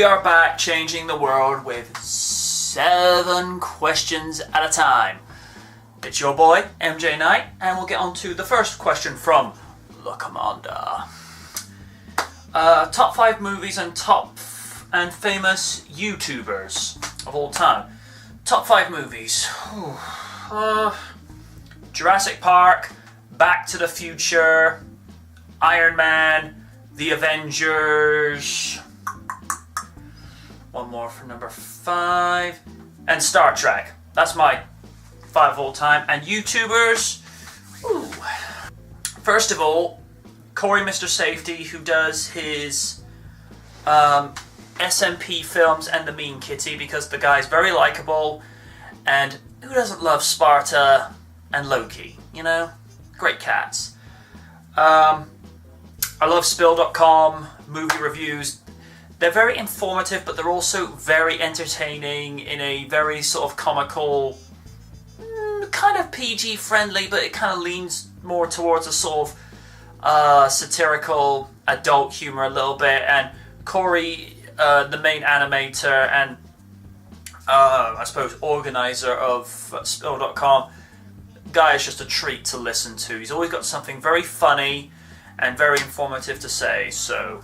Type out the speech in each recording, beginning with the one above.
we are back changing the world with 7 questions at a time. It's your boy, MJ Knight, and we'll get on to the first question from the Commander. Top 5 movies and famous YouTubers of all time. Top 5 movies. Jurassic Park, Back to the Future, Iron Man, The Avengers, one more for number 5, and Star Trek. That's my 5 of all time. And YouTubers, first of all, Corey Mr. Safety, who does his SMP films and the Mean Kitty, because the guy's very likable, and who doesn't love Sparta and Loki, you know? Great cats. I love Spill.com, movie reviews. They're very informative, but they're also very entertaining in a very sort of comical, kind of PG friendly, but it kind of leans more towards a sort of satirical adult humor a little bit. And Corey, the main animator and I suppose organizer of Spill.com, guy is just a treat to listen to. He's always got something very funny and very informative to say. So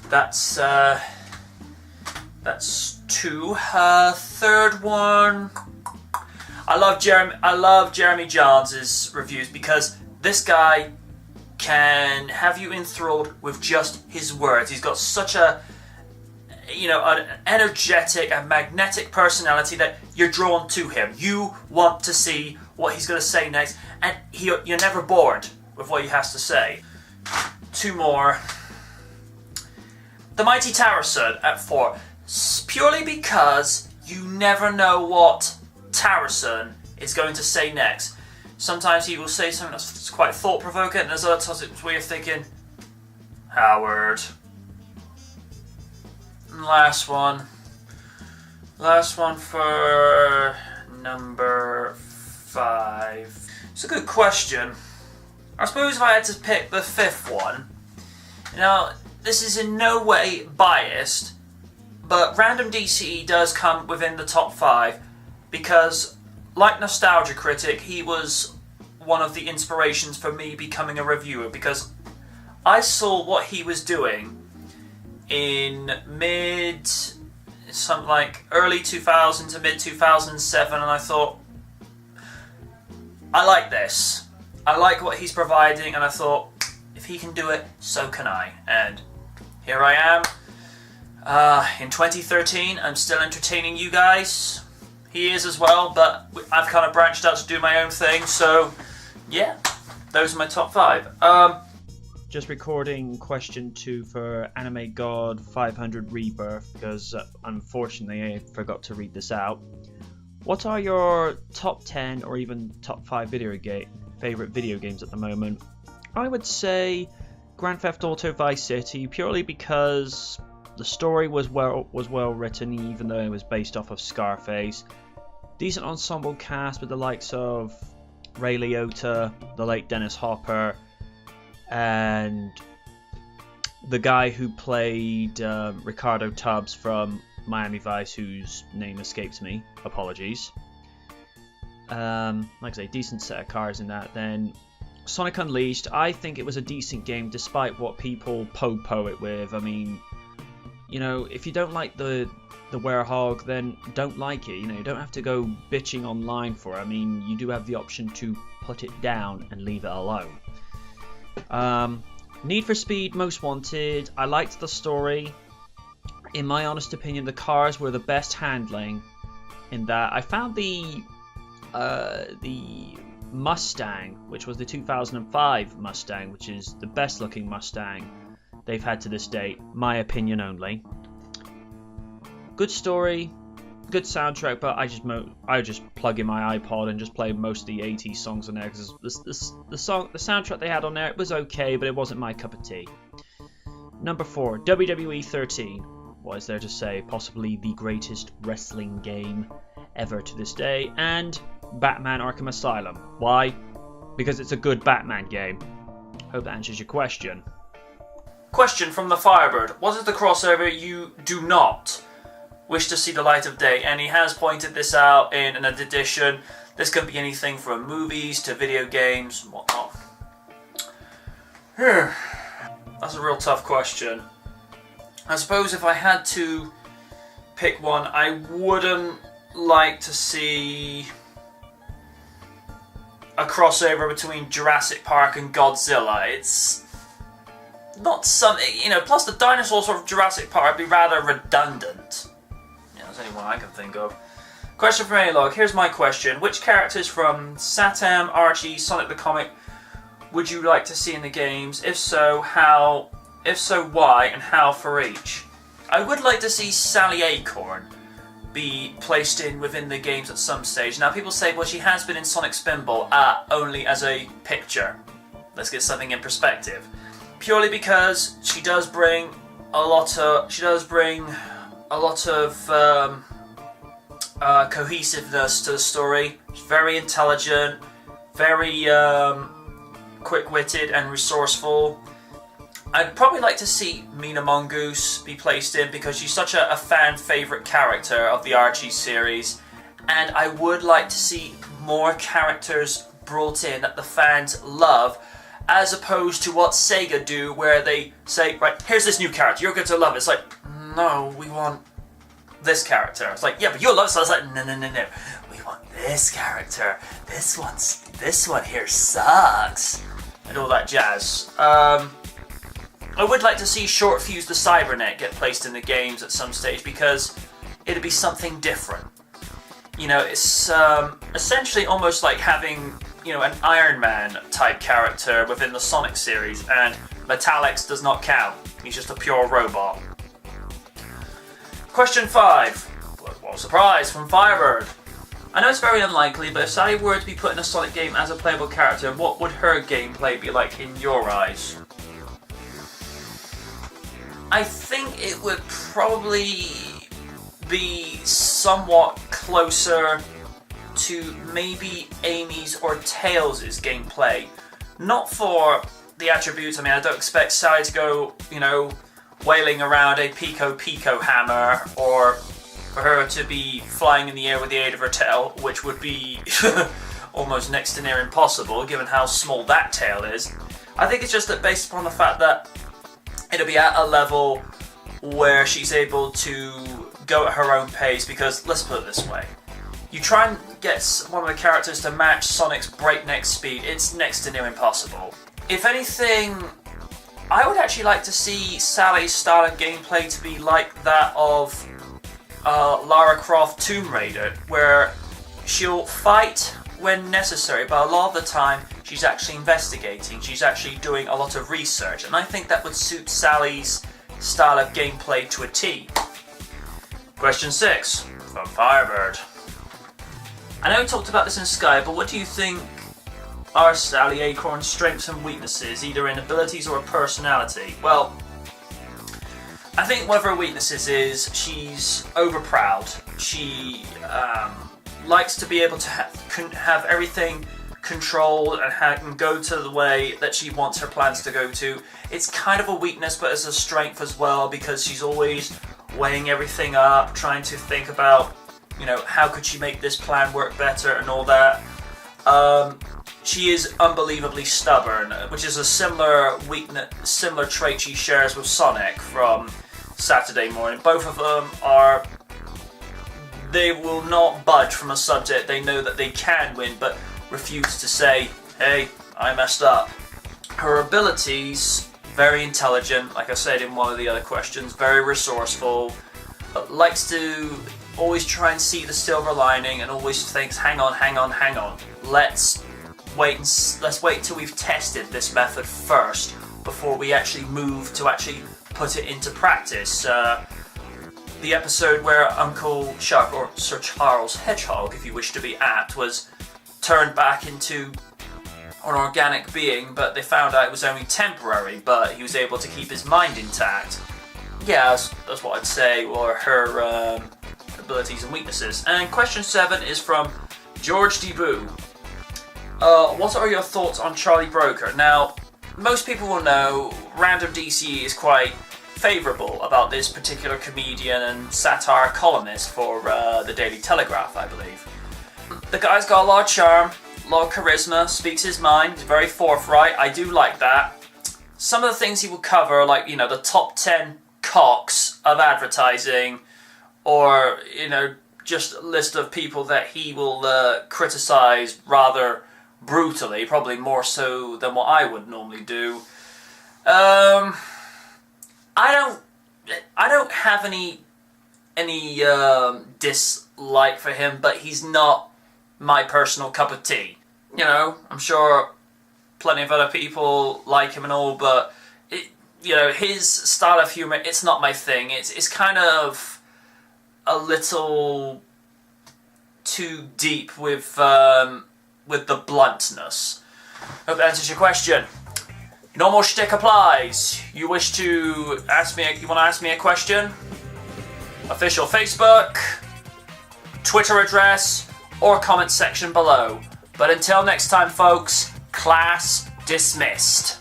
that's 2. Third one, I love Jeremy Johns' reviews, because this guy can have you enthralled with just his words. He's got such an energetic and magnetic personality that you're drawn to him. You want to see what he's going to say next, and you're never bored with what he has to say. 2 more. The Mighty Tarasun at 4. Purely because you never know what Tarasun is going to say next. Sometimes he will say something that's quite thought-provoking, and there's other times it's where you're thinking, Howard. And last one for number 5. It's a good question. I suppose if I had to pick the 5th one, now this is in no way biased, but Random DCE does come within the top 5, because like Nostalgia Critic, he was one of the inspirations for me becoming a reviewer, because I saw what he was doing in early 2000 to mid 2007, and I thought, I like this. I like what he's providing, and I thought, if he can do it, so can I. And here I am. In 2013, I'm still entertaining you guys. He is as well, but I've kind of branched out to do my own thing, so yeah, those are my top 5. Just recording question 2 for Anime God 500 Rebirth, because unfortunately I forgot to read this out. What are your top 10 or even top 5 favorite video games at the moment? I would say Grand Theft Auto Vice City, purely because the story was well written, even though it was based off of Scarface. Decent ensemble cast with the likes of Ray Liotta, the late Dennis Hopper, and the guy who played Ricardo Tubbs from Miami Vice, whose name escapes me. Apologies. Like I say, decent set of cars in that. Then Sonic Unleashed, I think it was a decent game despite what people po it with. I mean, if you don't like the Werehog, then don't like it. You don't have to go bitching online for it. I mean, you do have the option to put it down and leave it alone. Need for Speed Most Wanted, I liked the story. In my honest opinion, the cars were the best handling in that. I found the Mustang, which was the 2005 Mustang, which is the best looking Mustang they've had to this date, my opinion only. Good story, good soundtrack, but I just plug in my iPod and just play most of the 80s songs on there, because the soundtrack they had on there, it was okay, but it wasn't my cup of tea. Number 4, WWE 13. What is there to say? Possibly the greatest wrestling game ever to this day. And Batman Arkham Asylum. Why? Because it's a good Batman game. Hope that answers your question. Question from the Firebird. What is the crossover you do not wish to see the light of day? And he has pointed this out in an edition. This could be anything from movies to video games and whatnot. That's a real tough question. I suppose if I had to pick one, I wouldn't like to see a crossover between Jurassic Park and Godzilla. It's not something, plus the dinosaurs of Jurassic Park would be rather redundant. That's only one I can think of. Question from A-Log. Here's my question. Which characters from Satam, Archie, Sonic the Comic would you like to see in the games? If so, how? If so, why? And how for each? I would like to see Sally Acorn be placed in within the games at some stage. Now, people say, well, she has been in Sonic Spinball only as a picture. Let's get something in perspective. Purely because she does bring a lot of cohesiveness to the story. She's very intelligent, very quick-witted and resourceful. I'd probably like to see Mina Mongoose be placed in because she's such a fan favourite character of the Archie series, and I would like to see more characters brought in that the fans love, as opposed to what Sega do, where they say, right, here's this new character, you're going to love it. It's like, no, we want this character. It's like, yeah, but you'll love it. So I was like, no. We want this character. This one here sucks. And all that jazz. I would like to see Short Fuse the Cybernet get placed in the games at some stage because it'd be something different. It's essentially almost like having, an Iron Man type character within the Sonic series, and Metallix does not count. He's just a pure robot. Question 5. What a surprise from Firebird. I know it's very unlikely, but if Sally were to be put in a Sonic game as a playable character, what would her gameplay be like in your eyes? I think it would probably be somewhat closer to maybe Amy's or Tails' gameplay. Not for the attributes. I don't expect Sally to go, wailing around a Pico hammer, or for her to be flying in the air with the aid of her tail, which would be almost next to near impossible given how small that tail is. I think it's just that based upon the fact that it'll be at a level where she's able to go at her own pace, because let's put it this way. You try and get one of the characters to match Sonic's breakneck speed, it's next to near impossible. If anything, I would actually like to see Sally's style of gameplay to be like that of Lara Croft Tomb Raider, where she'll fight when necessary, but a lot of the time she's actually investigating, she's actually doing a lot of research, and I think that would suit Sally's style of gameplay to a T. Question 6 from Firebird. I know we talked about this in Sky, but what do you think are Sally Acorn's strengths and weaknesses, either in abilities or personality? Well, I think one of her weaknesses is she's overproud. She likes to be able to have everything controlled and go to the way that she wants her plans to go to. It's kind of a weakness, but it's a strength as well, because she's always weighing everything up, trying to think about, how could she make this plan work better and all that. She is unbelievably stubborn, which is a similar trait she shares with Sonic from Saturday Morning. Both of them they will not budge from a subject they know that they can win, but refuse to say, hey, I messed up. Her abilities, very intelligent, like I said in one of the other questions, very resourceful, likes to always try and see the silver lining and always thinks, hang on. Let's wait till we've tested this method first before we actually move to actually put it into practice. The episode where Uncle Chuck, or Sir Charles Hedgehog, if you wish to be apt, was turned back into an organic being, but they found out it was only temporary, but he was able to keep his mind intact. Yeah, that's what I'd say were her abilities and weaknesses. And question 7 is from George Deboo. What are your thoughts on Charlie Broker? Now, most people will know Random DC is quite favourable about this particular comedian and satire columnist for the Daily Telegraph, I believe. The guy's got a lot of charm, a lot of charisma, speaks his mind, he's very forthright. I do like that. Some of the things he will cover, like, you know, the top 10 cocks of advertising, or, you know, just a list of people that he will criticise rather brutally, probably more so than what I would normally do. I don't have any dislike for him, but he's not my personal cup of tea. You know, I'm sure plenty of other people like him and all, but you know, his style of humour, it's not my thing. It's kind of a little too deep with the bluntness. Hope that answers your question. Normal shtick applies. You wish to ask me? You want to ask me a question? Official Facebook, Twitter address, or comment section below. But until next time, folks, class dismissed.